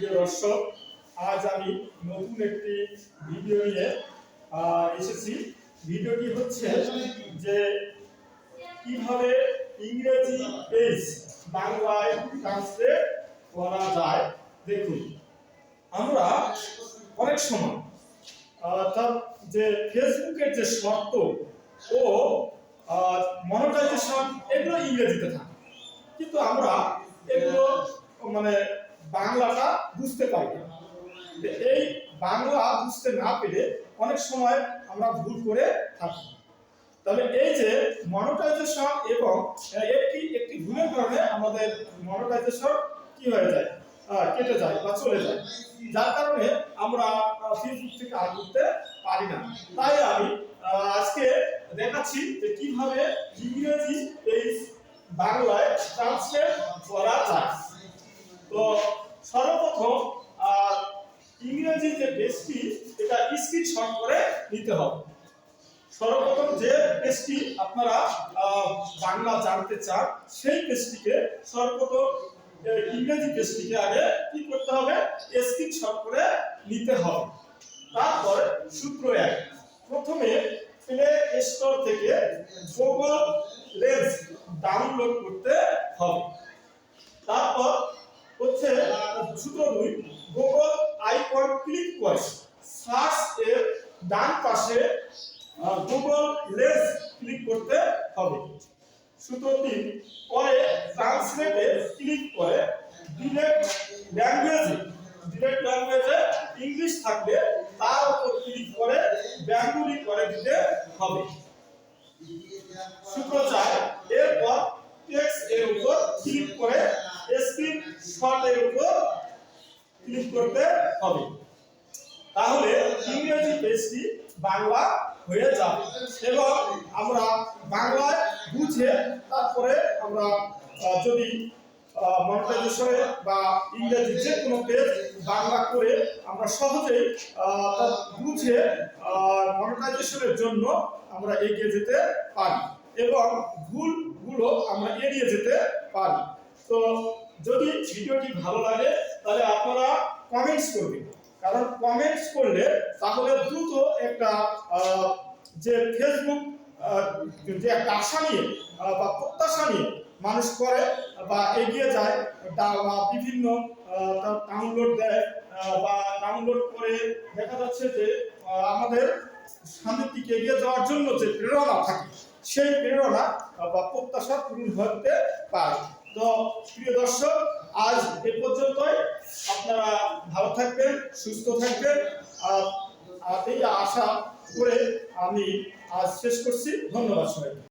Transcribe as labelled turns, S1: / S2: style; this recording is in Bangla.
S1: প্রিয় দর্শক, আজ আমি নতুন একটি ভিডিও নিয়ে এসেছি। ভিডিওটি হচ্ছে যে কিভাবে ইংরেজি পেজ বাংলায় ট্রান্সলেট করা যায়। দেখুন, আমরা অনেক সময় অর্থাৎ যে ফেসবুকের যে শর্ত ও মনিটাইজেশন এগুলো ইংরেজিতে থাকে, কিন্তু আমরা এগুলো মানে বাংলাটা বুঝতে পারি না। এই বাংলা বুঝতে না পেরে অনেক সময় আমরা ভুল করে থাকি। তবে এই যে মনিটাইজেশন এবং একটি ভুলের কারণে আমাদের মনিটাইজেশন কি হয়ে যায়, কেটে যায় বা চলে যায়, যার কারণে আমরা ফেসবুক থেকে আর করতে পারি না। তাই আমি আজকে দেখাচ্ছি যে কিভাবে ইংরেজি পেজ বাংলায় ট্রান্সলেট করা যায়। তো সর্বপ্রথম ইংরেজি যে পেজটি এটা স্ক্রিনশট করে নিতে হবে। সর্বপ্রথম যে পেজটি আপনারা বাংলা জানতে চান সেই পেজটিকে সর্বপ্রথম ইংরেজি পেজটিকে আগে কি করতে হবে, স্ক্রিনশট করে নিতে হবে। তারপর সূত্র 1, প্রথমে প্লে স্টোর থেকে গুগল লেন্স ডাউনলোড করতে হবে। তারপর হচ্ছে সূত্র 2, গুগল আইকন ক্লিক করে সার্চ এর ডান পাশে গুগল লেন্স ক্লিক করতে হবে। সূত্র 3, পরে ট্রান্সলেটে ক্লিক করে ডিরেক্ট ল্যাঙ্গুয়েজে ইংলিশ থাকলে তার উপর ক্লিক করে বেঙ্গলি করে দিতে হবে। সূত্র 4, এরপর টেক্সট এর উপর ক্লিক করে স্ক্রিনশট এর উপর ক্লিক করতে হবে। তাহলে ইংরেজি পেজটি বাংলা হয়ে যাবে এবং আমরা বাংলায় বুঝে তারপরে আমরা যদি মনিটাইজেশনে বা ইংরেজি যে কোনো পেজ বাংলা করে আমরা সহজেই বুঝে মনিটাইজেশনের জন্য আমরা এগিয়ে যেতে পারি এবং ভুলগুলো আমরা এড়িয়ে যেতে পারি। তো যদি ভিডিওটি ভালো লাগে তাহলে আপনারা কমেন্টস করবেন, কারণ কমেন্টস করলে তাহলে দ্রুত একটা যে ফেসবুক যে একটা আশা নিয়ে বা প্রত্যাশা নিয়ে মানুষ করে বা এগিয়ে যায়, বিভিন্ন ডাউনলোড দেয় বা ডাউনলোড করে দেখা যাচ্ছে যে আমাদের সামনের দিকে এগিয়ে যাওয়ার জন্য যে প্রেরণা থাকে সেই প্রেরণা বা প্রত্যাশা পূরণ হতে পারে। তো প্রিয় দর্শক, আজ এ পর্যন্তই। আপনারা ভালো থাকবেন, সুস্থ থাকবেন, আর এই আশা করে আমি আজ শেষ করছি। ধন্যবাদ সবাইকে।